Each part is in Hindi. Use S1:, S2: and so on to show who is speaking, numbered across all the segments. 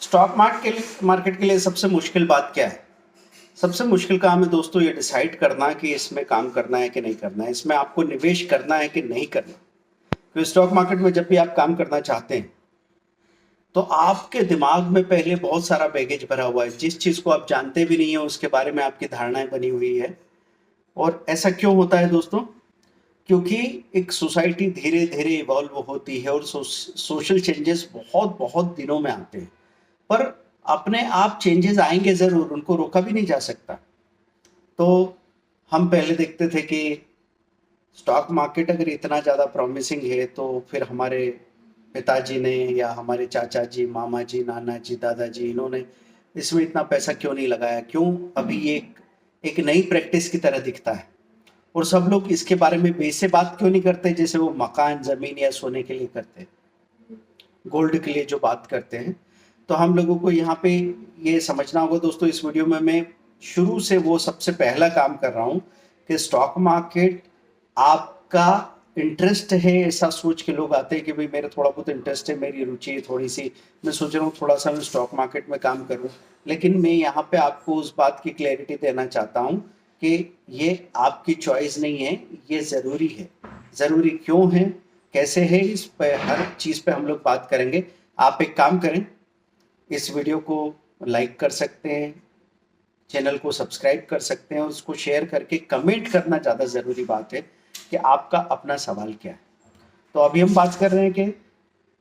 S1: स्टॉक मार्केट के लिए सबसे मुश्किल बात क्या है? सबसे मुश्किल काम है दोस्तों ये डिसाइड करना कि इसमें काम करना है कि नहीं करना है, इसमें आपको निवेश करना है कि नहीं करना। क्योंकि स्टॉक मार्केट में जब भी आप काम करना चाहते हैं तो आपके दिमाग में पहले बहुत सारा बैगेज भरा हुआ है। जिस चीज को आप जानते भी नहीं है उसके बारे में आपकी धारणाएं बनी हुई है। और ऐसा क्यों होता है दोस्तों? क्योंकि एक सोसाइटी धीरे धीरे इवॉल्व होती है और सोशल चेंजेस बहुत बहुत दिनों में आते हैं। पर अपने आप चेंजेस आएंगे जरूर, उनको रोका भी नहीं जा सकता। तो हम पहले देखते थे कि स्टॉक मार्केट अगर इतना ज़्यादा प्रॉमिसिंग है तो फिर हमारे पिताजी ने या हमारे चाचा जी, मामा जी, नाना जी, दादाजी, इन्होंने इसमें इतना पैसा क्यों नहीं लगाया? क्यों अभी ये एक नई प्रैक्टिस की तरह दिखता है? और सब लोग इसके बारे में वैसे बात क्यों नहीं करते जैसे वो मकान, जमीन या सोने के लिए करते हैं, गोल्ड के लिए जो बात करते हैं। तो हम लोगों को यहाँ पे ये समझना होगा दोस्तों। इस वीडियो में मैं शुरू से वो सबसे पहला काम कर रहा हूँ कि स्टॉक मार्केट आपका इंटरेस्ट है, ऐसा सोच के लोग आते हैं कि भाई मेरा थोड़ा बहुत इंटरेस्ट है, मेरी रुचि है थोड़ी सी, मैं सोच रहा हूँ थोड़ा सा मैं स्टॉक मार्केट में काम करूँ। लेकिन मैं यहाँ पे आपको उस बात की क्लैरिटी देना चाहता हूँ कि ये आपकी चॉइस नहीं है, ये ज़रूरी है। ज़रूरी क्यों है, कैसे है, इस पे हर चीज़ पे हम लोग बात करेंगे। आप एक काम करें, इस वीडियो को लाइक कर सकते हैं, चैनल को सब्सक्राइब कर सकते हैं, उसको शेयर करके कमेंट करना ज़्यादा ज़रूरी बात है कि आपका अपना सवाल क्या है। तो अभी हम बात कर रहे हैं कि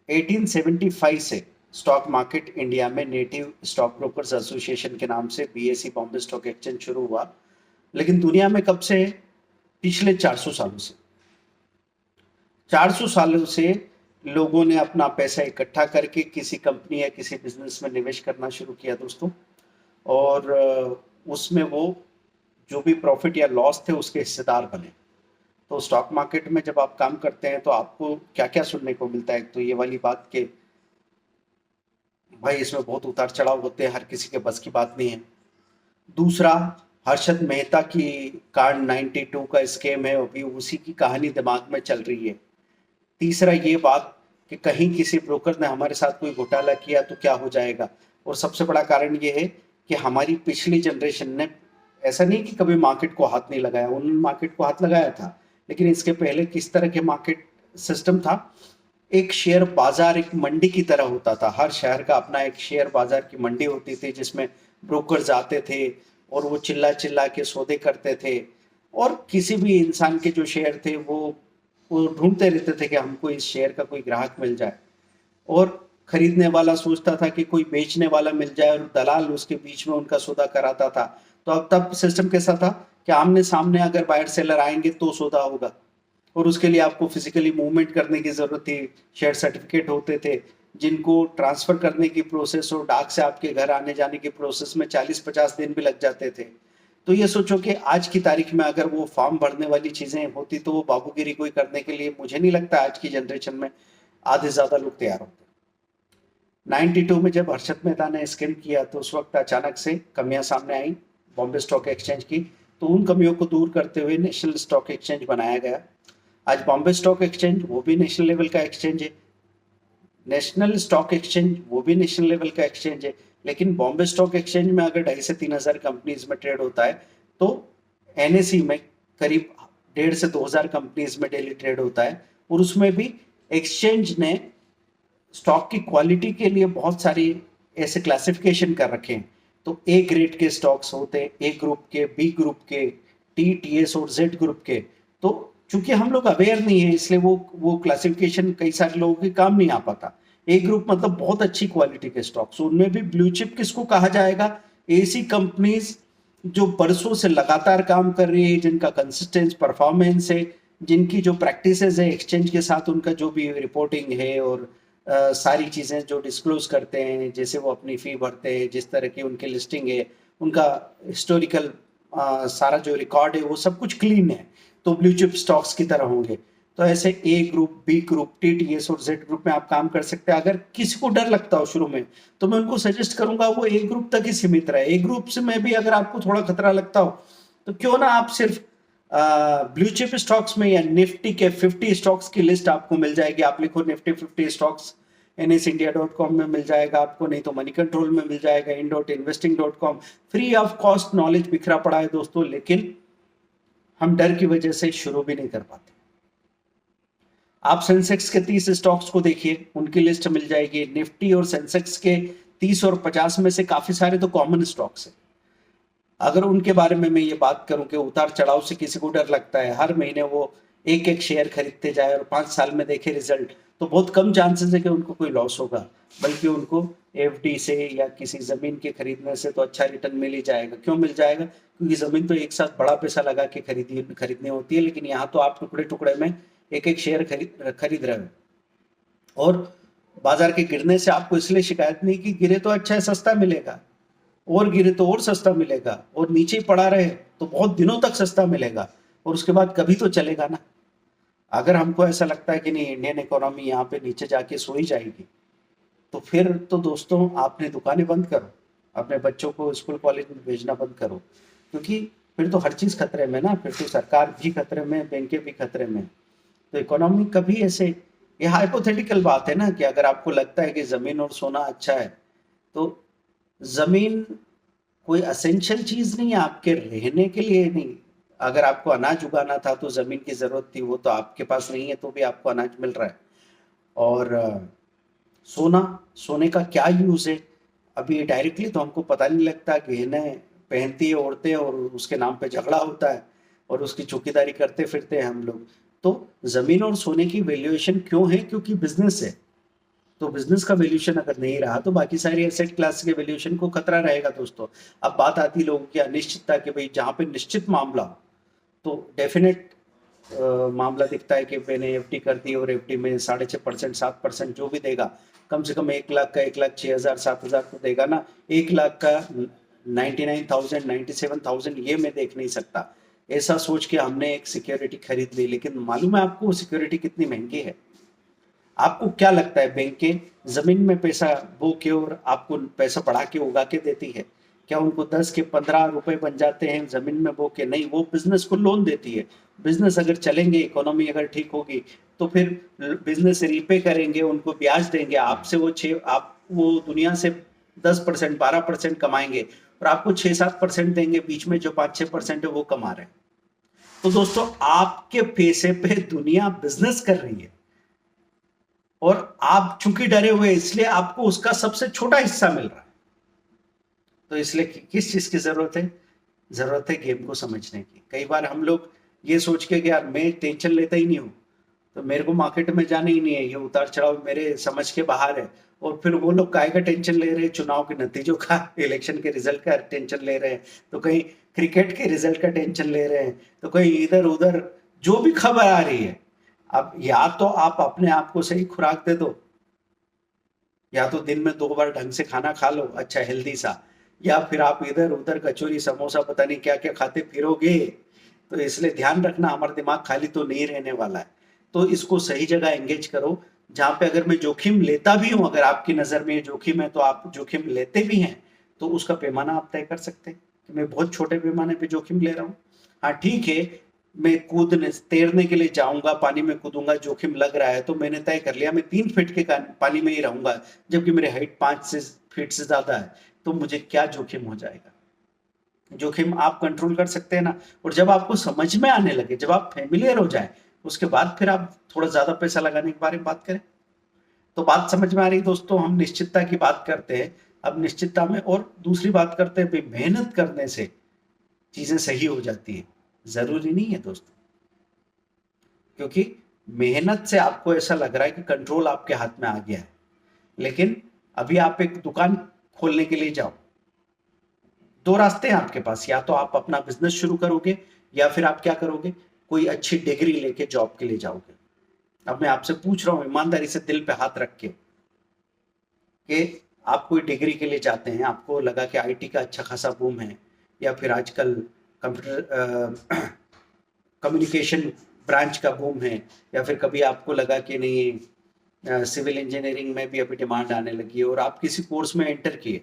S1: 1875 से स्टॉक मार्केट इंडिया में नेटिव स्टॉक ब्रोकर्स एसोसिएशन के नाम से बीएसई बॉम्बे स्टॉक एक्सचेंज शुरू हुआ। लेकिन दुनिया में कब से है? पिछले 400 सालों से। 400 सालों से लोगों ने अपना पैसा इकट्ठा करके किसी कंपनी या किसी बिजनेस में निवेश करना शुरू किया दोस्तों। और उसमें वो जो भी प्रॉफिट या लॉस थे उसके हिस्सेदार बने। तो स्टॉक मार्केट में जब आप काम करते हैं तो आपको क्या क्या सुनने को मिलता है? तो ये वाली बात के भाई इसमें बहुत उतार चढ़ाव होते हैं, हर किसी के बस की बात नहीं है। दूसरा, हर्षद मेहता की कार्ड 92 का स्कैम है, अभी उसी की कहानी दिमाग में चल रही है। तीसरा ये बात कि कहीं किसी ब्रोकर ने हमारे साथ कोई घोटाला किया तो क्या हो जाएगा। और सबसे बड़ा कारण ये है कि हमारी पिछली जनरेशन ने, ऐसा नहीं कि कभी मार्केट को हाथ नहीं लगाया, उन्होंने मार्केट को हाथ लगाया था, लेकिन इसके पहले किस तरह के मार्केट सिस्टम था? एक शेयर बाजार एक मंडी की तरह होता था। हर शहर का अपना एक शेयर बाजार की मंडी होती थी जिसमें ब्रोकर्स आते थे और वो चिल्ला चिल्ला के सौदे करते थे। और किसी भी इंसान के जो शेयर थे वो ढूंढते रहते थे कि हमको इस शेयर का कोई ग्राहक मिल जाए। और खरीदने वाला सोचता था कि कोई बेचने वाला मिल जाए और दलाल उसके बीच में उनका सौदा कराता था। तो अब तब सिस्टम कैसा था कि आमने सामने अगर बायर सेलर आएंगे तो सौदा होगा, और उसके लिए आपको फिजिकली मूवमेंट करने की जरूरत थी। शेयर सर्टिफिकेट होते थे जिनको ट्रांसफर करने की प्रोसेस और डाक से आपके घर आने जाने की प्रोसेस में 40-50 दिन भी लग जाते थे। तो ये सोचो कि आज की तारीख में अगर वो फॉर्म भरने वाली चीजें होती तो वो बाबूगिरी कोई करने के लिए, मुझे नहीं लगता आज की जनरेशन में आधे ज्यादा लोग तैयार होते। 92 में जब हर्षद मेहता ने स्कैम किया तो उस वक्त अचानक से कमियां सामने आई बॉम्बे स्टॉक एक्सचेंज की। तो उन कमियों को दूर करते हुए नेशनल स्टॉक एक्सचेंज बनाया गया। आज बॉम्बे स्टॉक एक्सचेंज वो भी नेशनल लेवल का एक्सचेंज है, नेशनल स्टॉक एक्सचेंज वो भी नेशनल लेवल का एक्सचेंज है। लेकिन बॉम्बे स्टॉक एक्सचेंज में अगर 2,500 से 3,000 कंपनीज में ट्रेड होता है तो एनएसई में करीब 1,500 से 2,000 कंपनीज में डेली ट्रेड होता है। और उसमें भी एक्सचेंज ने स्टॉक की क्वालिटी के लिए बहुत सारी ऐसे क्लासिफिकेशन कर रखे हैं। तो ए ग्रेड के स्टॉक्स होते हैं, ए ग्रुप के, बी ग्रुप के, टीएस और जेड ग्रुप के। तो चूंकि हम लोग अवेयर नहीं है इसलिए वो क्लासिफिकेशन कई सारे लोगों के काम नहीं आ पाता। ए ग्रुप मतलब बहुत अच्छी क्वालिटी के स्टॉक्स, उनमें भी ब्लू चिप किसको कहा जाएगा? ऐसी कंपनीज जो बरसों से लगातार काम कर रही है, जिनका कंसिस्टेंट परफॉर्मेंस है, जिनकी जो प्रैक्टिसेस है एक्सचेंज के साथ, उनका जो भी रिपोर्टिंग है और सारी चीज़ें जो डिस्क्लोज करते हैं, जैसे वो अपनी फ़ी भरते हैं, जिस तरह की उनकी लिस्टिंग है, उनका हिस्टोरिकल सारा जो रिकॉर्ड है वो सब कुछ क्लीन है, तो ब्लू चिप स्टॉक्स की तरह होंगे। तो ऐसे ए ग्रुप, बी ग्रुप, टीटीएस और जेड ग्रुप में आप काम कर सकते हैं। अगर किसी को डर लगता हो शुरू में तो मैं उनको सजेस्ट करूंगा वो ए ग्रुप तक ही सीमित रहे। ए ग्रुप से में भी अगर आपको थोड़ा खतरा लगता हो तो क्यों ना आप सिर्फ ब्लू चिप स्टॉक्स में या निफ्टी के 50 स्टॉक्स की लिस्ट आपको मिल जाएगी। आप लिखो निफ्टी 50 स्टॉक्स, NSindia.com में मिल जाएगा आपको, नहीं तो मनी कंट्रोल में मिल जाएगा, in.investing.com। Free of cost knowledge बिखरा पड़ा है दोस्तों, लेकिन हम डर की वजह से शुरू भी नहीं कर पाते। आप सेंसेक्स के 30 स्टॉक्स को देखिए, उनकी लिस्ट मिल जाएगी। निफ्टी और सेंसेक्स के 30 और 50 में से काफी सारे तो कॉमन स्टॉक्स हैं। अगर उनके बारे में मैं ये बात करूं कि उतार चढ़ाव से किसी को डर लगता है, हर महीने वो एक एक शेयर खरीदते जाए और 5 साल में देखे रिजल्ट, तो बहुत कम चांसेस है कि उनको कोई लॉस होगा, बल्कि उनको एफडी से या किसी जमीन के खरीदने से तो अच्छा रिटर्न मिल ही जाएगा। क्यों मिल जाएगा? क्योंकि जमीन तो एक साथ बड़ा पैसा लगा के खरीदनी होती है, लेकिन यहाँ तो आप टुकड़े टुकड़े में एक एक शेयर खरीद रहे हो। और बाजार के गिरने से आपको इसलिए शिकायत नहीं कि गिरे तो अच्छा है, सस्ता मिलेगा, और गिरे तो और सस्ता मिलेगा, और नीचे ही पड़ा रहे तो बहुत दिनों तक सस्ता मिलेगा, और उसके बाद कभी तो चलेगा ना। अगर हमको ऐसा लगता है कि नहीं, इंडियन इकोनॉमी यहाँ पे नीचे जाके सो ही जाएगी, तो फिर तो दोस्तों आपने दुकानें बंद करो, अपने बच्चों को स्कूल कॉलेज में भेजना बंद करो, क्योंकि फिर तो हर चीज खतरे में ना, फिर तो सरकार भी खतरे में, बैंकें भी खतरे में। तो इकोनॉमी कभी ऐसे, ये हाइपोथेटिकल बात है ना, कि अगर आपको लगता है कि जमीन और सोना अच्छा है, तो जमीन कोई असेंशियल चीज नहीं है आपके रहने के लिए, नहीं। अगर आपको अनाज उगाना था तो जमीन की जरूरत थी, वो तो आपके पास नहीं है तो भी आपको अनाज मिल रहा है। और सोना, सोने का क्या यूज है? अभी डायरेक्टली तो हमको पता नहीं लगता, गहने पहनती है औरतें और उसके नाम पे झगड़ा होता है और उसकी चौकीदारी करते फिरते हैं हम लोग। तो जमीन और सोने की वैल्यूएशन क्यों है? क्योंकि बिजनेस है। तो बिजनेस का वैल्यूएशन अगर नहीं रहा तो बाकी सारी एसेट क्लास के वैल्यूएशन को खतरा रहेगा दोस्तों। अब बात आती है लोगों की अनिश्चितता कि भाई जहाँ पे निश्चित मामला हो तो डेफिनेट मामला दिखता है कि मैंने एफडी कर दी और एफडी में 6.5%, 7% जो भी देगा, कम से कम 1 लाख का 1,06,000, 7,000 तो देगा ना। 1 लाख का 99,000, 97,000 ये मैं देख नहीं सकता। ऐसा सोच के हमने एक सिक्योरिटी खरीद ली, लेकिन मालूम है आपको सिक्योरिटी कितनी महंगी है? आपको क्या लगता है बैंकें जमीन में पैसा बो के और आपको पैसा बढ़ा के उगा के देती है? क्या उनको 10 के 15 रुपए बन जाते हैं जमीन में बो के? नहीं, वो बिजनेस को लोन देती है। बिजनेस अगर चलेंगे, इकोनॉमी अगर ठीक होगी, तो फिर बिजनेस रीपे करेंगे, उनको ब्याज देंगे, आपसे आप वो दुनिया से 10%, 12% कमाएंगे और आपको 6-7% देंगे, बीच में जो 5-6% है वो कमा रहे हैं। तो दोस्तों, आपके पैसे पे दुनिया बिजनेस कर रही है और आप चूंकि डरे हुए, इसलिए आपको उसका सबसे छोटा हिस्सा मिल रहा है। तो इसलिए किस चीज की जरूरत है? जरूरत है गेम को समझने की। कई बार हम लोग ये सोच के कि यार मैं टेंशन लेता ही नहीं हूं, तो मेरे को मार्केट में जाना ही नहीं है, ये उतार चढ़ाव मेरे समझ के बाहर है। और फिर वो लोग काय का टेंशन ले रहे हैं? चुनाव के नतीजों का, इलेक्शन के रिजल्ट का टेंशन ले रहे हैं, तो कहीं क्रिकेट के रिजल्ट का टेंशन ले रहे हैं, तो कहीं इधर उधर जो भी खबर आ रही है। अब या तो आप अपने आप को सही खुराक दे दो, या तो दिन में 2 बार ढंग से खाना खा लो, अच्छा हेल्दी सा, या फिर आप इधर उधर कचौरी समोसा पता नहीं क्या क्या खाते फिरोगे। तो इसलिए ध्यान रखना, हमारा दिमाग खाली तो नहीं रहने वाला है। तो इसको सही जगह एंगेज करो, जहां पे अगर मैं जोखिम लेता भी हूं, अगर आपकी नजर में जोखिम है तो आप जोखिम लेते भी हैं, तो उसका पैमाना आप तय कर सकते हैं कि मैं बहुत छोटे पैमाने पे जोखिम ले रहा हूँ। हाँ ठीक है, मैं कूदने तैरने के लिए जाऊंगा, पानी में कूदूंगा, जोखिम लग रहा है, तो मैंने तय कर लिया मैं 3 फीट के पानी में ही रहूंगा, जबकि मेरी हाइट 5 फीट से ज्यादा है, तो मुझे क्या जोखिम हो जाएगा? जोखिम आप कंट्रोल कर सकते हैं ना। और जब आपको समझ में आने लगे, जब आप फेमिलियर हो जाए, उसके बाद फिर आप थोड़ा ज्यादा पैसा लगाने के बारे में बात करें। तो बात समझ में आ रही दोस्तों? हम निश्चितता की बात करते हैं। अब निश्चितता में और दूसरी बात करते हैं, मेहनत करने से चीजें सही हो जाती है। जरूरी नहीं है दोस्तों, क्योंकि मेहनत से आपको ऐसा लग रहा है कि कंट्रोल आपके हाथ में आ गया है, लेकिन अभी आप एक दुकान खोलने के लिए जाओ, 2 रास्ते हैं आपके पास, या तो आप अपना बिजनेस शुरू करोगे, या फिर आप क्या करोगे, कोई अच्छी डिग्री लेके जॉब के लिए जाओगे। अब मैं आपसे पूछ रहा हूं ईमानदारी से, दिल पे हाथ रख के, कि आप कोई डिग्री के लिए जाते हैं, आपको लगा कि आईटी का अच्छा खासा बूम है, या फिर आजकल कंप्यूटर कम्युनिकेशन ब्रांच का बूम है, या फिर कभी आपको लगा कि नहीं सिविल इंजीनियरिंग में भी अभी डिमांड आने लगी है, और आप किसी कोर्स में एंटर किए,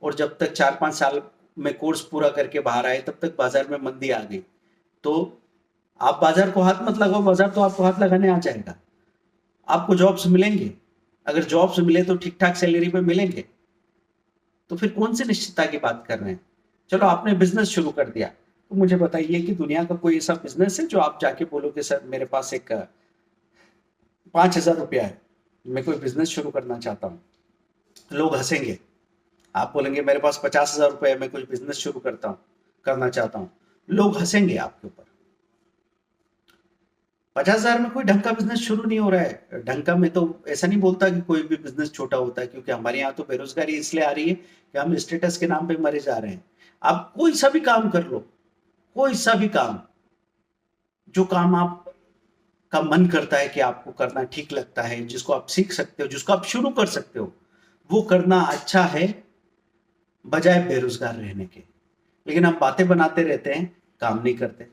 S1: और जब तक 4-5 साल में कोर्स पूरा करके बाहर आए, तब तक बाजार में मंदी आ गई। तो आप बाजार को हाथ मत लगाओ, बाजार तो आपको हाथ लगाने आ जाएगा। आपको जॉब्स मिलेंगे, अगर जॉब्स मिले तो ठीक ठाक सैलरी पे मिलेंगे, तो फिर कौन सी निश्चितता की बात कर रहे हैं। चलो आपने बिजनेस शुरू कर दिया, तो मुझे बताइए कि दुनिया का कोई ऐसा बिजनेस है जो आप जाके बोलो कि सर मेरे पास एक 5,000 रुपया है, मैं कोई बिजनेस शुरू करना चाहता हूँ, लोग हंसेंगे। आप बोलेंगे मेरे पास 50,000 रुपये है, मैं कुछ बिजनेस शुरू करना चाहता हूँ, लोग हंसेंगे आपके ऊपर। 50,000 में कोई ढंग का बिजनेस शुरू नहीं हो रहा है। ढंग का, मैं तो ऐसा नहीं बोलता कि कोई भी बिजनेस छोटा होता है, क्योंकि हमारे यहाँ तो बेरोजगारी इसलिए आ रही है कि हम स्टेटस के नाम पे मरे जा रहे हैं। आप कोई सा भी काम कर लो, कोई सा भी काम, जो काम आप का मन करता है कि आपको करना ठीक लगता है, जिसको आप सीख सकते हो, जिसको आप शुरू कर सकते हो, वो करना अच्छा है बजाय बेरोजगार रहने के। लेकिन हम बातें बनाते रहते हैं, काम नहीं करते।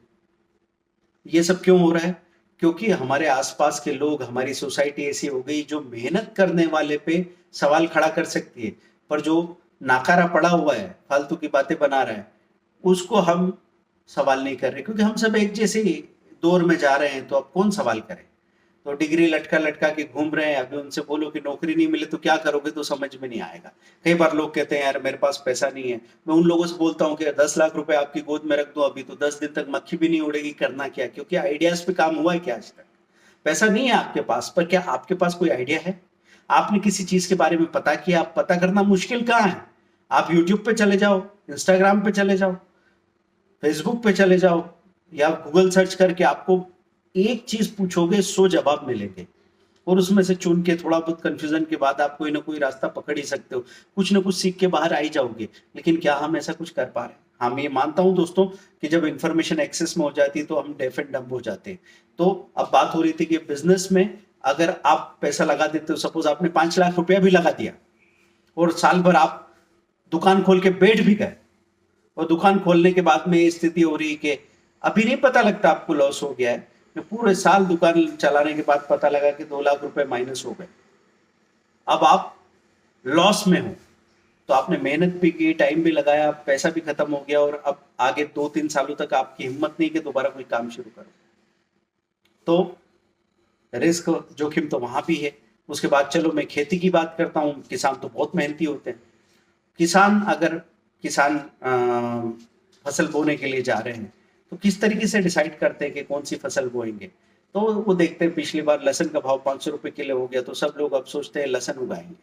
S1: ये सब क्यों हो रहा है? क्योंकि हमारे आसपास के लोग, हमारी सोसाइटी ऐसी हो गई जो मेहनत करने वाले पे सवाल खड़ा कर सकती है, पर जो नाकारा पड़ा हुआ है, फालतू की बातें बना रहा है, उसको हम सवाल नहीं कर रहे, क्योंकि हम सब एक जैसे दौर में जा रहे हैं, तो अब कौन सवाल करे। तो डिग्री लटका लटका के घूम रहे हैं, अभी उनसे बोलो कि नौकरी नहीं मिले तो क्या करोगे, तो समझ में नहीं आएगा। कई बार लोग कहते हैं यार मेरे पास पैसा नहीं है, मैं उन लोगों से बोलता हूँ कि 10 लाख रुपए आपकी गोद में रख दो अभी, तो 10 दिन तक मक्खी भी नहीं उड़ेगी, करना क्या, क्योंकि आइडियाज पे काम हुआ है क्या आज तक। पैसा नहीं है आपके पास, पर क्या आपके पास कोई आइडिया है? आपने किसी चीज के बारे में पता किया? आप पता करना मुश्किल कहाँ है, आप यूट्यूब पे चले जाओ, इंस्टाग्राम पे चले जाओ, फेसबुक पे चले जाओ, या गूगल सर्च करके आपको एक चीज पूछोगे 100 जवाब मिलेंगे, और उसमें से चुन के थोड़ा बहुत कंफ्यूजन के बाद आप कोई ना कोई रास्ता पकड़ ही सकते हो, कुछ ना कुछ सीख के बाहर आ ही जाओगे। लेकिन क्या हम ऐसा कुछ कर पा रहे हैं? हाँ, मैं ये मानता हूं दोस्तों कि जब इंफॉर्मेशन एक्सेस में हो जाती है तो हम डेफ एंड डम्ब हो जाते हैं। तो अब बात हो रही थी कि बिजनेस में अगर आप पैसा लगा देते हो, सपोज आपने 5 लाख रुपया भी लगा दिया, और साल भर आप दुकान खोल के बैठ भी गए, और दुकान खोलने के बाद में ये स्थिति हो रही है कि अभी नहीं पता लगता आपको लॉस हो गया है, पूरे साल दुकान चलाने के बाद पता लगा कि 2 लाख रुपए माइनस हो गए, अब आप लॉस में हो। तो आपने मेहनत भी की, टाइम भी लगाया, पैसा भी खत्म हो गया, और अब आगे 2-3 सालों तक आपकी हिम्मत नहीं कि दोबारा कोई काम शुरू करो। तो रिस्क, जोखिम तो वहां भी है। उसके बाद चलो मैं खेती की बात करता हूँ। किसान तो बहुत मेहनती होते हैं। किसान फसल बोने के लिए जा रहे हैं, तो किस तरीके से डिसाइड करते हैं कि कौन सी फसल बोएंगे? तो वो देखते हैं, पिछली बार लहसुन का भाव 500 रुपए किलो हो गया, तो सब लोग अब सोचते हैं लहसुन उगाएंगे।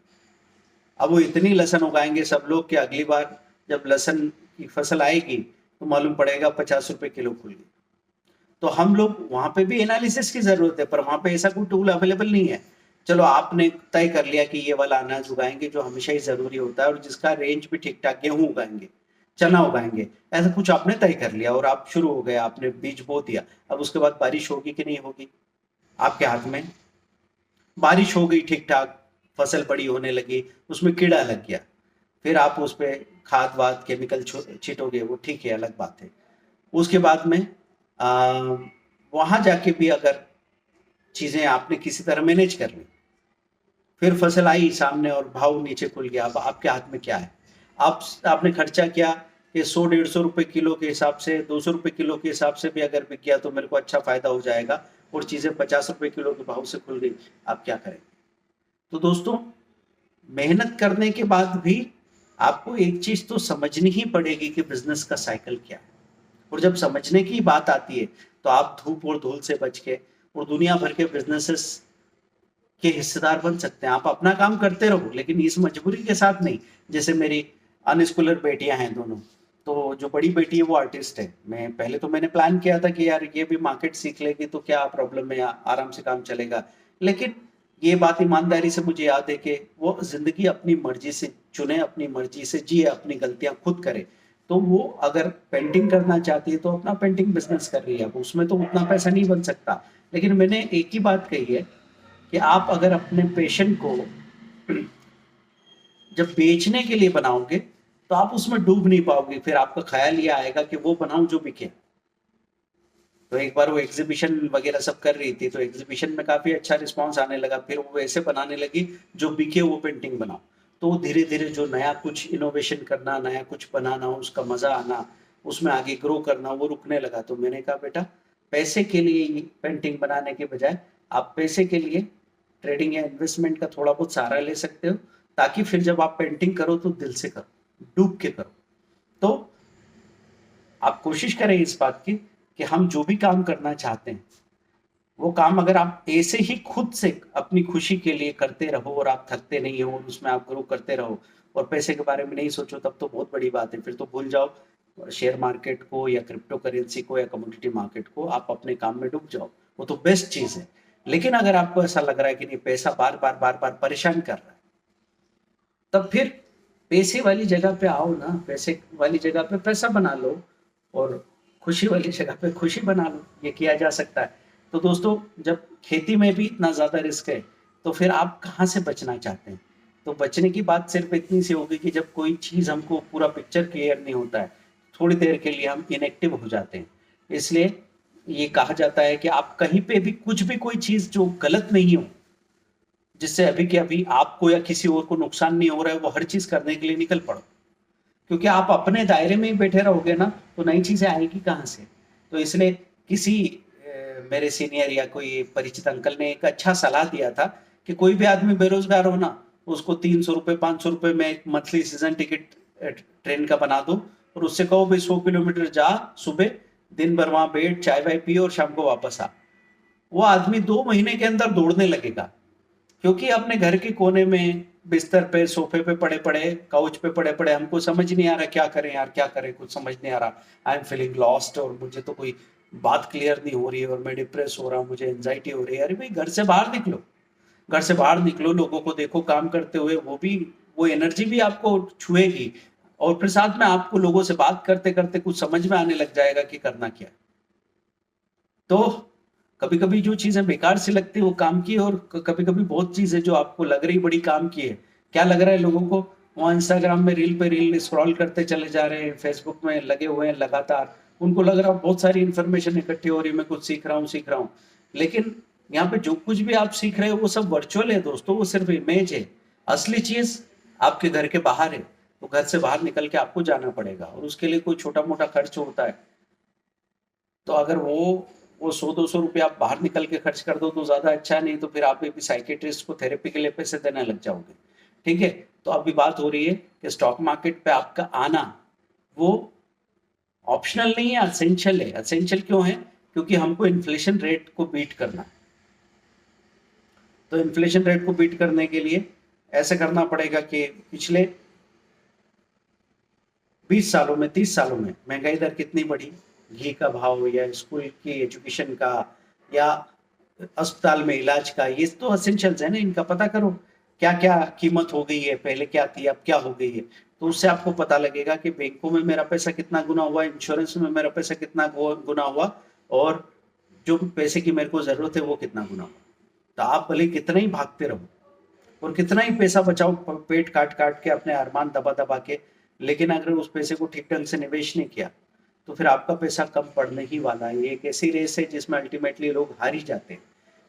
S1: अब वो इतनी लहसुन उगाएंगे सब लोग कि अगली बार जब लहसुन की फसल आएगी तो मालूम पड़ेगा 50 रुपए किलो खुल गई। तो हम लोग वहां पे भी एनालिसिस की जरूरत है, पर वहां पे ऐसा कोई टूल अवेलेबल नहीं है। चलो आपने तय कर लिया कि ये वाला अनाज उगाएंगे जो हमेशा ही जरूरी होता है और जिसका रेंज भी ठीक ठाक, गेहूं उगाएंगे, चना उगाएंगे, ऐसा कुछ आपने तय कर लिया और आप शुरू हो गए, आपने बीज बो दिया। अब उसके बाद बारिश होगी कि नहीं होगी, आपके हाथ में। बारिश हो गई ठीक ठाक, फसल बड़ी होने लगी, उसमें कीड़ा लग गया, फिर आप उस पर खाद वाद केमिकल छिटोगे, वो ठीक है, अलग बात है। उसके बाद में वहां जाके भी अगर चीजें आपने किसी तरह मैनेज कर ली, फिर फसल आई सामने और भाव नीचे खुल गया, अब आपके हाथ में क्या है? आपने खर्चा किया कि 100-150 रुपए किलो के हिसाब से, 200 रुपए किलो के हिसाब से भी अगर बिक गया तो मेरे को अच्छा फायदा हो जाएगा, और चीजें 50 रुपए किलो के भाव से खुल गई, आप क्या करेंगे? तो दोस्तों, मेहनत करने के बाद भी आपको एक चीज तो समझनी ही पड़ेगी कि बिजनेस का साइकिल क्या है। और जब समझने की बात आती है तो आप धूप और धूल से बच के और दुनिया भर के बिजनेसेस के हिस्सेदार बन सकते हैं। आप अपना काम करते रहो, लेकिन इस मजबूरी के साथ नहीं। जैसे मेरी अनस्कूलर बेटियां हैं दोनों, तो जो बड़ी बेटी है वो आर्टिस्ट है। मैंने प्लान किया था कि यार ये भी मार्केट सीख लेगी तो क्या प्रॉब्लम है, आराम से काम चलेगा। लेकिन ये बात ईमानदारी से मुझे याद है कि वो जिंदगी अपनी मर्जी से चुने, अपनी मर्जी से जिए, अपनी गलतियां खुद करे। तो वो अगर पेंटिंग करना चाहती है तो अपना पेंटिंग बिजनेस कर रही है। अब उसमें तो उतना पैसा नहीं बन सकता, लेकिन मैंने एक ही बात कही है कि आप अगर अपने पेशन को जब बेचने के लिए बनाओगे तो आप उसमें डूब नहीं पाओगे। फिर आपका ख्याल ये आएगा कि वो बनाऊं जो बिके। तो एक बार वो एग्जीबिशन वगैरह सब कर रही थी, तो एग्जीबिशन में काफी अच्छा रिस्पांस आने लगा, फिर वो वैसे बनाने लगी जो बिके वो पेंटिंग बनाओ। तो धीरे धीरे जो नया कुछ इनोवेशन करना, नया कुछ बनाना, उसका मजा आना, उसमें आगे ग्रो करना, वो रुकने लगा। तो मैंने कहा बेटा, पैसे के लिए पेंटिंग बनाने के बजाय आप पैसे के लिए ट्रेडिंग या इन्वेस्टमेंट का थोड़ा बहुत सहारा ले सकते हो, ताकि फिर जब आप पेंटिंग करो तो दिल से करो, डूब के करो। तो आप कोशिश करें इस बात की कि हम जो भी काम करना चाहते हैं, वो काम अगर आप ऐसे ही खुद से अपनी खुशी के लिए करते रहो और आप थकते नहीं हो और उसमें आप ग्रो करते रहो और पैसे के बारे में नहीं सोचो, तब तो बहुत बड़ी बात है। फिर तो भूल जाओ शेयर मार्केट को या क्रिप्टो करेंसी को या कमोडिटी मार्केट को, आप अपने काम में डूब जाओ, वो तो बेस्ट चीज है। लेकिन अगर आपको ऐसा लग रहा है कि नहीं, पैसा बार बार बार बार परेशान कर रहा है, तब फिर पैसे वाली जगह पे आओ ना, पैसे वाली जगह पे पैसा बना लो और खुशी वाली जगह पे खुशी बना लो, ये किया जा सकता है। तो दोस्तों, जब खेती में भी इतना ज़्यादा रिस्क है, तो फिर आप कहाँ से बचना चाहते हैं? तो बचने की बात सिर्फ इतनी सी होगी कि जब कोई चीज़ हमको पूरा पिक्चर क्लियर नहीं होता है, थोड़ी देर के लिए हम इनएक्टिव हो जाते हैं। इसलिए ये कहा जाता है कि आप कहीं पे भी कुछ भी कोई चीज़ जो गलत नहीं हो, जिससे अभी के अभी आपको या किसी और को नुकसान नहीं हो रहा है, वो हर चीज़ करने के लिए निकल पड़ो। क्योंकि आप अपने दायरे में ही बैठे रहोगे ना, तो नई चीजें आएगी कहाँ से? तो इसलिए किसी मेरे सीनियर या कोई परिचित अंकल ने एक अच्छा सलाह दिया था कि कोई भी आदमी बेरोजगार हो ना, उसको 300 रुपये 500 रुपये में एक मंथली सीजन टिकट ट्रेन का बना दो और उससे कहो भाई 100 किलोमीटर जा, सुबह दिन भर वहां बैठ, चाय वाय पी और शाम को वापस आ। वो आदमी 2 महीने के अंदर दौड़ने लगेगा, क्योंकि अपने घर के कोने में बिस्तर पे सोफे पे पड़े पड़े, काउच पे पड़े पड़े, हमको समझ नहीं आ रहा क्या करें यार, क्या करें, कुछ समझ नहीं आ रहा, आई एम फीलिंग लॉस्ट और मुझे तो कोई बात क्लियर नहीं हो रही है और मैं डिप्रेस हो रहा हूँ, मुझे एंजाइटी हो रही है। अरे भाई, घर से बाहर निकलो, घर से बाहर निकलो, लोगों को देखो काम करते हुए, वो भी वो एनर्जी भी आपको छुएगी और फिर साथ में आपको लोगों से बात करते करते कुछ समझ में आने लग जाएगा कि करना क्या है। तो कभी कभी जो चीजें बेकार सी लगती है वो काम की, और कभी कभी बहुत चीजें जो आपको लग रही बड़ी काम की है, क्या लग रहा है लोगों को, वो इंस्टाग्राम में रील पे रील स्क्रॉल करते चले जा रहे हैं, फेसबुक में लगे हुए हैं लगातार, उनको लग रहा है बहुत सारी इंफॉर्मेशन इकट्ठी हो रही है, मैं कुछ सीख रहा हूँ। लेकिन यहाँ पे जो कुछ भी आप सीख रहे हो वो सब वर्चुअल है दोस्तों, वो सिर्फ इमेज है। असली चीज आपके घर के बाहर है, तो घर से बाहर निकल के आपको जाना पड़ेगा और उसके लिए कोई छोटा मोटा खर्च होता है। तो अगर वो 100-200 रुपये आप बाहर निकल के खर्च कर दो तो ज्यादा अच्छा, नहीं तो फिर आप भी साइकेट्रिस्ट को थेरेपी के लिए पैसे देने लग जाओगे। ठीक है, तो अभी बात हो रही है कि स्टॉक मार्केट पे आपका आना वो ऑप्शनल नहीं है, असेंशियल है। असेंशियल क्यों है? क्योंकि हमको इन्फ्लेशन रेट को बीट करना है। तो इन्फ्लेशन रेट को बीट करने के लिए ऐसे करना पड़ेगा कि पिछले 20 सालों में 30 सालों में महंगाई दर कितनी बढ़ी, घी का भाव या स्कूल की एजुकेशन का या अस्पताल में इलाज का, ये तो असेंशियल्स है ना, इनका पता करो क्या क्या कीमत हो गई है, पहले क्या थी अब क्या हो गई है। तो उससे आपको पता लगेगा कि बैंकों में मेरा पैसा कितना गुना हुआ, इंश्योरेंस में मेरा पैसा कितना गुना हुआ, और जो पैसे की मेरे को जरूरत है वो कितना गुना हुआ। तो आप भले कितना ही भागते रहो और कितना ही पैसा बचाओ, पेट काट काट के अपने अरमान दबा दबा के, लेकिन अगर उस पैसे को ठीक ढंग से निवेश नहीं किया तो फिर आपका पैसा कम पड़ने ही वाला है। ये एक ऐसी रेस है जिसमें अल्टीमेटली लोग हार ही जाते हैं।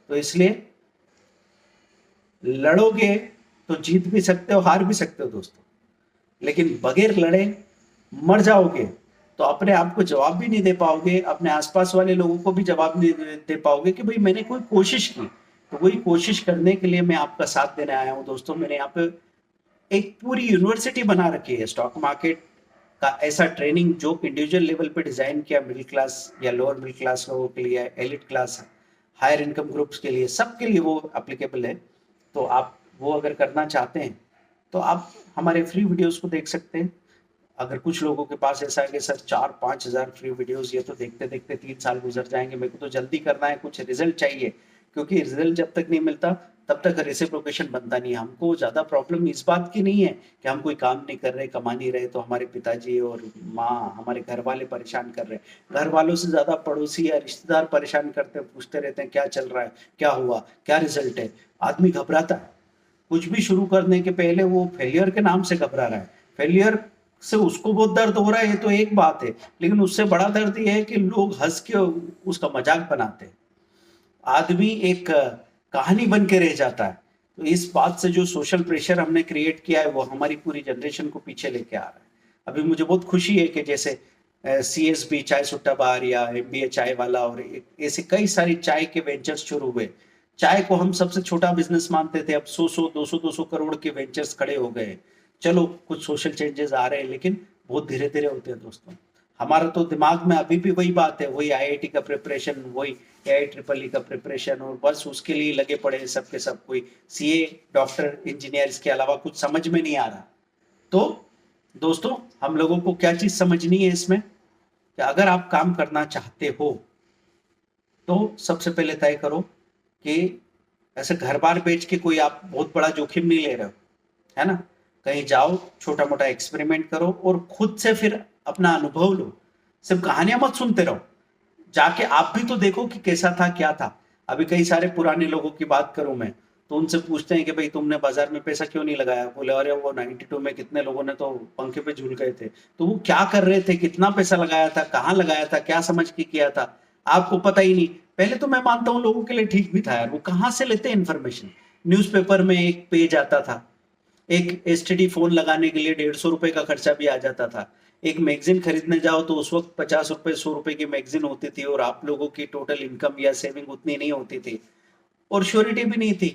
S1: तो इसलिए लड़ोगे तो जीत भी सकते हो, हार भी सकते हो दोस्तों, लेकिन बगैर लड़े मर जाओगे तो अपने आप को जवाब भी नहीं दे पाओगे, अपने आसपास वाले लोगों को भी जवाब नहीं दे पाओगे कि भाई मैंने कोई कोशिश की। तो वही कोशिश करने के लिए मैं आपका साथ देने आया हूँ दोस्तों। मैंने यहाँ पे एक पूरी यूनिवर्सिटी बना रखी है स्टॉक मार्केट का, ऐसा ट्रेनिंग जो इंडिविजुअल लेवल पे डिजाइन किया, मिडिल क्लास या लोअर मिडिल क्लास लोगों के लिए, elite class, higher income groups के लिए, सबके लिए वो अप्लीकेबल है। तो आप वो अगर करना चाहते हैं तो आप हमारे फ्री वीडियोस को देख सकते हैं। अगर कुछ लोगों के पास ऐसा है कि सर 4-5 हज़ार फ्री वीडियोस, ये तो देखते देखते 3 साल गुजर जाएंगे, मेरे को तो जल्दी करना है, कुछ रिजल्ट चाहिए, क्योंकि रिजल्ट जब तक नहीं मिलता तब तक रेसिप्रोकेशन बनता नहीं है। हमको ज्यादा प्रॉब्लम इस बात की नहीं है कि हम कोई काम नहीं कर रहे, कमा नहीं रहे, तो हमारे पिताजी और माँ, हमारे घर वाले परेशान कर रहे हैं। घर वालों से ज्यादा पड़ोसी या रिश्तेदार परेशान करते हैं, पूछते रहते हैं क्या चल रहा है, क्या हुआ, क्या रिजल्ट है। आदमी घबराता है, कुछ भी शुरू करने के पहले वो फेलियर के नाम से घबरा रहा है। फेलियर से उसको बहुत दर्द हो रहा है, ये तो एक बात है, लेकिन उससे बड़ा दर्द ये है कि लोग हंस के उसका मजाक बनाते हैं। आदमी एक कहानी बन के रह जाता है। तो इस बात से जो सोशल प्रेशर हमने क्रिएट किया है वो हमारी पूरी जनरेशन को पीछे लेके आ रहा है। अभी मुझे बहुत खुशी है कि जैसे CSB चाय सुट्टा बार या MBA चाय वाला और ऐसे कई सारी चाय के वेंचर्स शुरू हुए, चाय को हम सबसे छोटा बिजनेस मानते थे, अब 100 200 करोड़ के वेंचर्स खड़े हो गए। चलो कुछ सोशल चेंजेस आ रहे हैं, लेकिन बहुत धीरे धीरे होते हैं दोस्तों। हमारा तो दिमाग में अभी भी वही बात है, वही आईआईटी का प्रिपरेशन, वही एआई ट्रिपल ई का प्रिपरेशन, और बस उसके लिए लगे पड़े हैं सब के सब। कोई सीए, डॉक्टर, इंजीनियर, इसके अलावा कुछ समझ में नहीं आ रहा। तो दोस्तों, हम लोगों को क्या चीज समझनी है इसमें, कि अगर आप काम करना चाहते हो तो सबसे पहले तय करो कि ऐसे घर बार बेच के कोई आप बहुत बड़ा जोखिम नहीं ले रहे हो, है ना। कहीं जाओ, छोटा मोटा एक्सपेरिमेंट करो और खुद से फिर अपना अनुभव लो। सिर्फ कहानियां मत सुनते रहो, जाके आप भी तो देखो कि कैसा था, क्या था। अभी कई सारे पुराने लोगों की बात करूं मैं, तो उनसे पूछते हैं कि भाई तुमने बाजार में पैसा क्यों नहीं लगाया, बोले अरे वो 92 में कितने लोगों ने तो पंखे पे झूल गए थे। तो वो क्या कर रहे थे, कितना पैसा लगाया था, कहाँ लगाया था, क्या समझ के किया था, आपको पता ही नहीं। पहले तो मैं मानता हूँ लोगों के लिए ठीक भी था यार, वो कहाँ से लेते इन्फॉर्मेशन। न्यूज़पेपर में एक पेज आता था, एक एसटीडी फोन लगाने के लिए 150 रुपए का खर्चा भी आ जाता था। एक मैगजीन खरीदने जाओ तो उस वक्त 50 रुपए 100 रुपए की मैगजीन होती थी, और आप लोगों की टोटल इनकम या सेविंग उतनी नहीं होती थी, और श्योरिटी भी नहीं थी।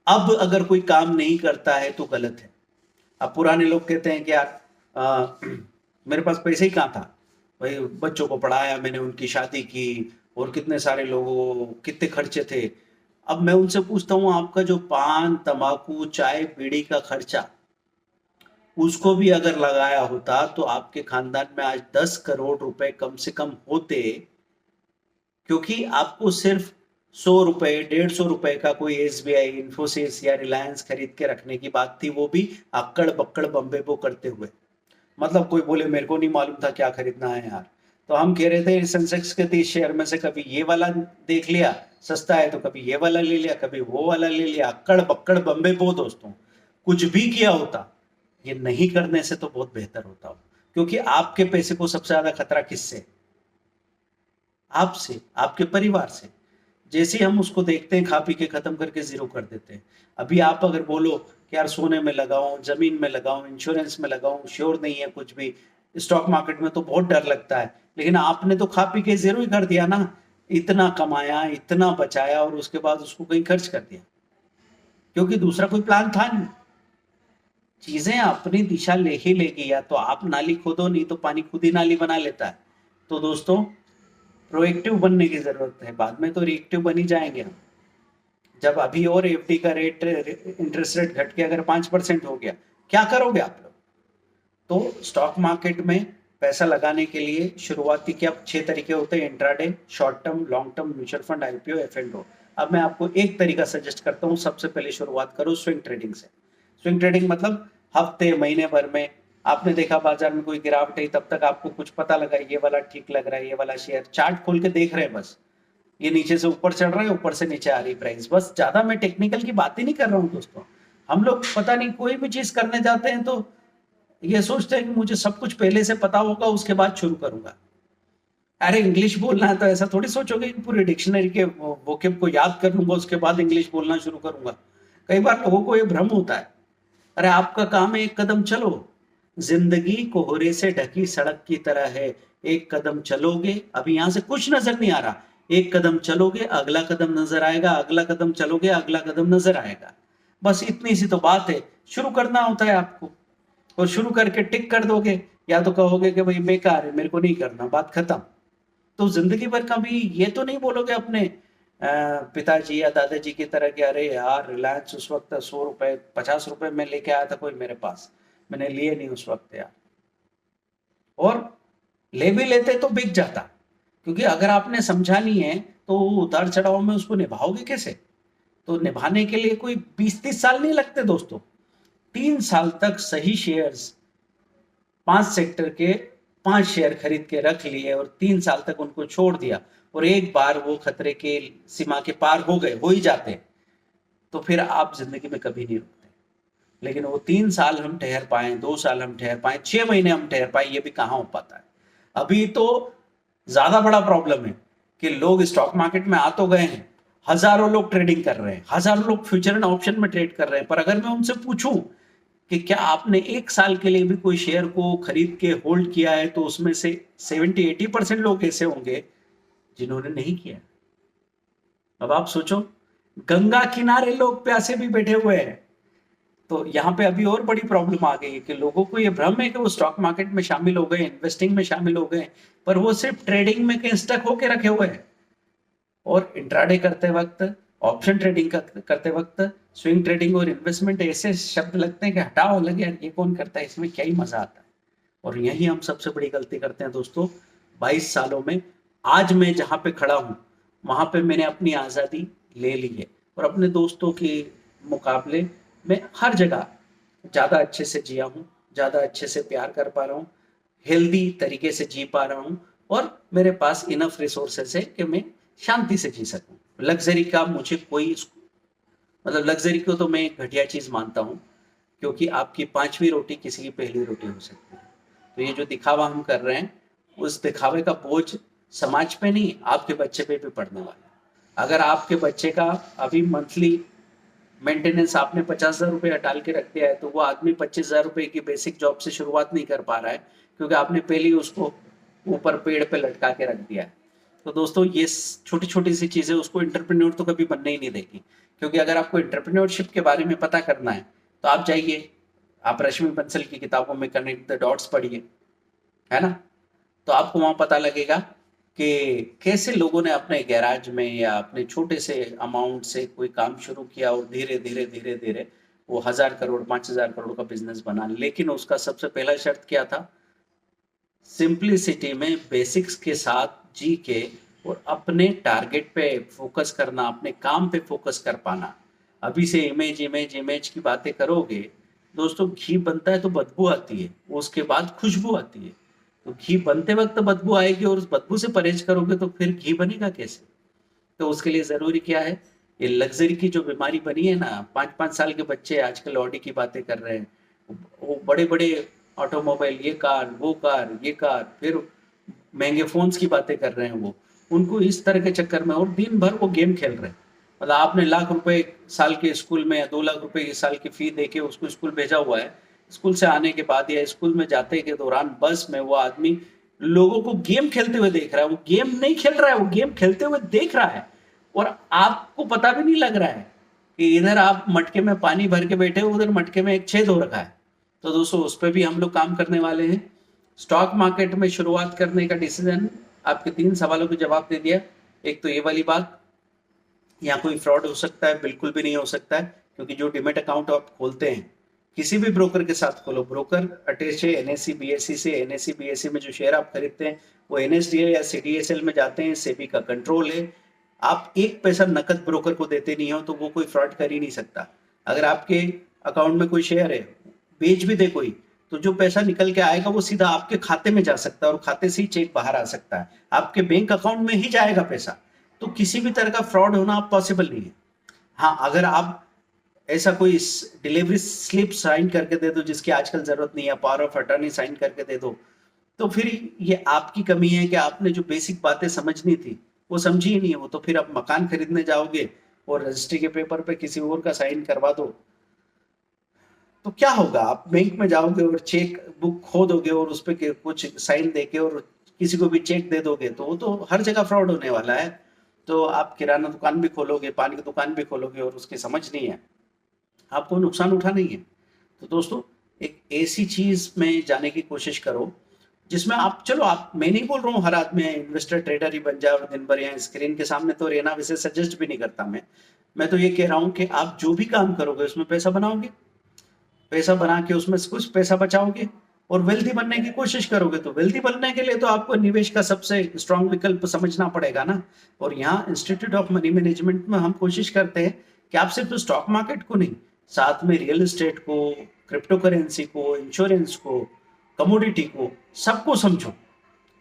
S1: अब अगर कोई काम नहीं करता है तो गलत है। अब पुराने लोग कहते हैं कि यार मेरे पास पैसे ही कहाँ था भाई, बच्चों को पढ़ाया मैंने, उनकी शादी की, और कितने सारे लोगों, कितने खर्चे थे। अब मैं उनसे पूछता हूँ, आपका जो पान, तंबाकू, चाय, बीड़ी का खर्चा, उसको भी अगर लगाया होता तो आपके खानदान में आज 10 करोड़ रुपए कम से कम होते। क्योंकि आपको सिर्फ 100 रुपए, 150 रुपए का कोई एसबीआई, इंफोसिस या रिलायंस खरीद के रखने की बात थी, वो भी अक्कड़ बक्कड़ बम्बे बो करते हुए। मतलब कोई बोले मेरे को नहीं मालूम था क्या खरीदना है यार, तो हम कह रहे थे सेंसेक्स के 30 शेयर में से कभी ये वाला देख लिया सस्ता है, तो कभी ये वाला ले लिया, कभी वो वाला ले लिया, अक्कड़ बक्कड़ बम्बे बो दोस्तों। कुछ भी किया होता, ये नहीं करने से तो बहुत बेहतर होता हो। क्योंकि आपके पैसे को सबसे ज्यादा खतरा किससे, आपसे, आपके परिवार से। जैसे ही हम उसको देखते हैं, खा पी के खत्म करके जीरो कर देते हैं। अभी आप अगर बोलो कि यार सोने में लगाऊं, जमीन में लगाऊं, इंश्योरेंस में लगाऊं, श्योर नहीं है कुछ भी, स्टॉक मार्केट में तो बहुत डर लगता है, लेकिन आपने तो खा पी के जीरो ही कर दिया ना। इतना कमाया, इतना बचाया, और उसके बाद उसको कहीं खर्च कर दिया, क्योंकि दूसरा कोई प्लान था नहीं। चीजें अपनी दिशा ले ही लेगी, या तो आप नाली खोदो, नहीं तो पानी खुद ही नाली बना लेता है। तो दोस्तों, प्रोएक्टिव बनने की जरूरत है, बाद में तो रिएक्टिव बन ही जाएंगे हम। जब अभी और एफडी का रेट, इंटरेस्ट रेट घट के अगर 5% हो गया, क्या करोगे आप लोग। तो स्टॉक मार्केट में पैसा लगाने के लिए शुरुआती क्या 6 तरीके होते हैं, intraday, short term, long term, mutual fund, IPO, F and O. अब मैं आपको एक तरीका सजेस्ट करता हूँ, सबसे पहले शुरुआत करो स्विंग ट्रेडिंग से। स्विंग ट्रेडिंग मतलब हफ्ते, महीने भर में आपने देखा बाजार में कोई गिरावट है, तब तक आपको कुछ पता लगा ये वाला ठीक लग रहा है, ये वाला शेयर, चार्ट खोल के देख रहे हैं बस, ये नीचे से ऊपर चढ़ रहा है, ऊपर से नीचे आ रही प्राइस, बस। ज्यादा मैं टेक्निकल की बात ही नहीं कर रहा हूँ दोस्तों। हम लोग पता नहीं कोई भी चीज करने जाते हैं तो ये सोचते हैं कि मुझे सब कुछ पहले से पता होगा, उसके बाद शुरू करूंगा। अरे इंग्लिश बोलना है तो ऐसा थोड़ी सोचोगे कि पूरी डिक्शनरी के वोकेब को याद कर लूंगा, उसके बाद इंग्लिश बोलना शुरू करूंगा। कई बार लोगों को ये भ्रम होता है। अरे आपका काम है, एक कदम चलो। जिंदगी कोहरे से ढकी सड़क की तरह है, एक कदम चलोगे, अभी यहां से कुछ नजर नहीं आ रहा, एक कदम चलोगे अगला कदम नजर आएगा, अगला कदम चलोगे अगला कदम नजर आएगा। बस इतनी सी तो बात है, शुरू करना होता है आपको, और शुरू करके टिक कर दोगे, या तो कहोगे कि भाई बेकार है, मेरे को नहीं करना, बात खत्म। तो जिंदगी भर कभी ये तो नहीं बोलोगे अपने पिताजी या दादाजी की तरह कि अरे यार रिलायंस उस वक्त 100 रुपए 50 रुपए में लेके आया था कोई मेरे पास, मैंने लिए नहीं उस वक्त यार। और ले भी लेते तो बिक जाता, क्योंकि अगर आपने समझा नहीं है तो उतार चढ़ाव में उसको निभाओगे कैसे। तो निभाने के लिए कोई 20-30 साल नहीं लगते दोस्तों। 3 साल तक सही शेयर्स, 5 सेक्टर के 5 शेयर खरीद के रख लिए, और 3 साल तक उनको छोड़ दिया, और एक बार वो खतरे के सीमा के पार हो गए, हो ही जाते, तो फिर आप जिंदगी में कभी नहीं रुकते। लेकिन वो 3 साल हम ठहर पाए, 2 साल हम ठहर पाए, 6 महीने हम ठहर पाए, ये भी कहाँ हो पाता है। अभी तो ज्यादा बड़ा प्रॉब्लम है कि लोग स्टॉक मार्केट में आ तो गए हैं, हजारों लोग ट्रेडिंग कर रहे हैं, हजारों लोग फ्यूचर एंड ऑप्शन में ट्रेड कर रहे हैं, पर अगर मैं उनसे पूछूं कि क्या आपने 1 साल के लिए भी कोई शेयर को खरीद के होल्ड किया है, तो उसमें से 70-80% लोग ऐसे होंगे जिन्होंने नहीं किया। अब आप सोचो, गंगा किनारे लोग प्यासे भी बैठे हुए हैं। तो यहाँ पे अभी और बड़ी प्रॉब्लम आ गई है कि लोगों को ये भ्रम है कि वो स्टॉक मार्केट में शामिल हो गए, इन्वेस्टिंग में शामिल हो गए, पर वो सिर्फ ट्रेडिंग में कहीं स्टक होके रखे हुए हैं। और इंट्राडे करते वक्त, ऑप्शन ट्रेडिंग करते वक्त, स्विंग ट्रेडिंग और इन्वेस्टमेंट ऐसे शब्द लगते हैं कि हटाओ अलग यार, ये कौन करता है, इसमें क्या ही मजा आता है। और यही हम सबसे बड़ी गलती करते हैं दोस्तों 22 सालों में। आज मैं जहाँ पे खड़ा हूँ वहाँ पे मैंने अपनी आज़ादी ले ली है, और अपने दोस्तों के मुकाबले मैं हर जगह ज़्यादा अच्छे से जिया हूँ, ज़्यादा अच्छे से प्यार कर पा रहा हूँ, हेल्दी तरीके से जी पा रहा हूँ, और मेरे पास इनफ रिसोर्सेस है कि मैं शांति से जी सकूँ। लग्जरी का मुझे कोई, मतलब लग्जरी को तो मैं एक घटिया चीज़ मानता हूँ, क्योंकि आपकी पांचवी रोटी किसी की पहली रोटी हो सकती है। तो ये जो दिखावा हम कर रहे हैं, उस दिखावे का बोझ समाज पे नहीं, आपके बच्चे पे भी पड़ने वाला है। अगर आपके बच्चे का अभी मंथली मेंटेनेंस आपने 50,000 रुपये डाल के रख दिया है, तो वो आदमी 25,000 रुपये की बेसिक जॉब से शुरुआत नहीं कर पा रहा है, क्योंकि आपने पहले ही उसको ऊपर पेड़ पे लटका के रख दिया है। तो दोस्तों ये छोटी छोटी सी चीजें उसको इंटरप्रेन्योर तो कभी बनने ही नहीं देगी। क्योंकि अगर आपको इंटरप्रेन्योरशिप के बारे में पता करना है, तो आप जाइए, आप रश्मि बंसल की किताबों में कनेक्ट द डॉट्स पढ़िए, है ना। तो आपको वहां पता लगेगा कि कैसे लोगों ने अपने गैराज में या अपने छोटे से अमाउंट से कोई काम शुरू किया, और धीरे धीरे धीरे धीरे वो 1,000 करोड़ 5,000 करोड़ का बिजनेस बना। लेकिन उसका सबसे पहला शर्त क्या था? सिंपलिसिटी में बेसिक्स के साथ जी के, और अपने टारगेट पे फोकस करना, अपने काम पे फोकस कर पाना। अभी से इमेज इमेज इमेज की बातें करोगे दोस्तों, घी बनता है तो बदबू आती है, उसके बाद खुशबू आती है। तो घी बनते वक्त बदबू आएगी, और उस बदबू से परहेज करोगे तो फिर घी बनेगा कैसे? तो उसके लिए जरूरी क्या है? ये लग्जरी की जो बीमारी बनी है ना, 5-5 साल के बच्चे आजकल ऑडी की बातें कर रहे हैं, वो बड़े बड़े ऑटोमोबाइल, ये कार वो कार ये कार, फिर महंगे फोन्स की बातें कर रहे हैं वो। उनको इस तरह के चक्कर में, और दिन भर वो गेम खेल रहे हैं। मतलब आपने लाख रुपए साल के स्कूल में, या 2 लाख रुपए की साल की फी दे के उसको स्कूल भेजा हुआ है। स्कूल से आने के बाद या स्कूल में जाते के दौरान बस में वो आदमी लोगों को गेम खेलते हुए देख रहा है। वो गेम नहीं खेल रहा है, वो गेम खेलते हुए देख रहा है, और आपको पता भी नहीं लग रहा है कि इधर आप मटके में पानी भर के बैठे हो, उधर मटके में एक छेद हो रखा है। तो दोस्तों उस पर भी हम लोग काम करने वाले हैं। स्टॉक मार्केट में शुरुआत करने का डिसीजन, आपके 3 सवालों के जवाब दे दिया। एक तो ये वाली बात, यहाँ कोई फ्रॉड हो सकता है? बिल्कुल भी नहीं हो सकता है, क्योंकि जो डिमेट अकाउंट आप खोलते हैं किसी भी ब्रोकर के साथ खोलो, ब्रोकर अटैच है एनएससी बीएससी से। एनएससी बीएससी में जो शेयर आप खरीदते हैं वो एनएसडीएल या सीडीएसएल में जाते हैं, सेबी का कंट्रोल है। आप एक पैसा नकद ब्रोकर को देते नहीं हो, तो वो कोई फ्रॉड कर ही नहीं सकता। अगर आपके अकाउंट में कोई शेयर है, बेच भी दे कोई, तो जो पैसा निकल के आएगा वो सीधा आपके खाते में जा सकता है, और खाते से ही चेक बाहर आ सकता है, आपके बैंक अकाउंट में ही जाएगा पैसा। तो किसी भी तरह का फ्रॉड होना पॉसिबल नहीं है। हाँ, अगर आप ऐसा कोई डिलीवरी स्लिप साइन करके दे दो जिसकी आजकल जरूरत नहीं है, पावर ऑफ अटर्नी साइन करके दे दो, तो फिर ये आपकी कमी है कि आपने जो बेसिक बातें समझनी थी वो समझी ही नहीं है। वो तो फिर आप मकान खरीदने जाओगे और रजिस्ट्री के पेपर पे किसी और का साइन करवा दो, तो क्या होगा? आप बैंक में जाओगे और चेक बुक खो दोगे, और उस पर कुछ साइन देके और किसी को भी चेक दे दोगे, तो वो तो हर जगह फ्रॉड होने वाला है। तो आप किराना दुकान भी खोलोगे, पानी की दुकान भी खोलोगे, और उसकी समझ नहीं है, आपको नुकसान उठाना ही है। तो दोस्तों एक ऐसी चीज में जाने की कोशिश करो जिसमें आप, चलो आप, मैं नहीं बोल रहा हूँ हर आदमी इन्वेस्टर ट्रेडर ही बन जाए और दिन भर यहाँ स्क्रीन के सामने तो रहना, वैसे सजेस्ट भी नहीं करता मैं तो ये कह रहा हूँ कि आप जो भी काम करोगे उसमें पैसा बनाओगे, पैसा बना के उसमें से कुछ पैसा बचाओगे, और वेल्थी बनने की कोशिश करोगे। तो वेल्थी बनने के लिए तो आपको निवेश का सबसे स्ट्रांग विकल्प समझना पड़ेगा ना। और यहाँ इंस्टीट्यूट ऑफ मनी मैनेजमेंट में हम कोशिश करते हैं कि आप सिर्फ स्टॉक मार्केट को नहीं, साथ में रियल एस्टेट को, क्रिप्टो करेंसी को, इंश्योरेंस को, कमोडिटी को, सबको समझो।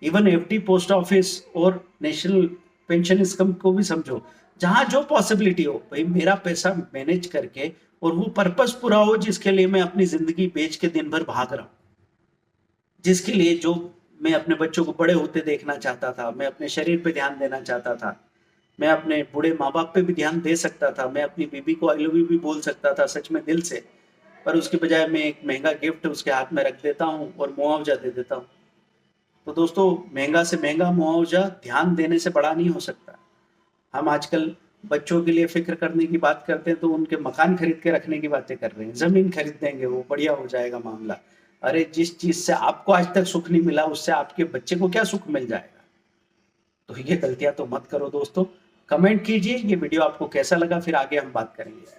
S1: इवन एफडी, पोस्ट ऑफिस और नेशनल पेंशन स्कीम को भी समझो। जहां जो पॉसिबिलिटी हो, भाई मेरा पैसा मैनेज करके, और वो पर्पस पूरा हो जिसके लिए मैं अपनी जिंदगी बेच के दिन भर भाग रहा हूं, जिसके लिए जो मैं अपने बच्चों को बड़े होते देखना चाहता था, मैं अपने शरीर पे ध्यान देना चाहता था, मैं अपने बूढ़े माँ बाप पे भी ध्यान दे सकता था, मैं अपनी बीबी को आई लव यू भी बोल सकता था सच में दिल से, पर उसके बजाय मैं एक महंगा गिफ्ट उसके हाथ में रख देता हूँ और मुआवजा दे देता हूँ। तो दोस्तों महंगा से महंगा मुआवजा ध्यान देने से बड़ा नहीं हो सकता। हम आजकल बच्चों के लिए फिक्र करने की बात करते हैं तो उनके मकान खरीद के रखने की बातें कर रहे हैं, जमीन खरीद देंगे वो बढ़िया हो जाएगा मामला। अरे जिस चीज से आपको आज तक सुख नहीं मिला उससे आपके बच्चे को क्या सुख मिल जाएगा। तो ये गलतियां तो मत करो दोस्तों। कमेंट कीजिए ये वीडियो आपको कैसा लगा, फिर आगे हम बात करेंगे।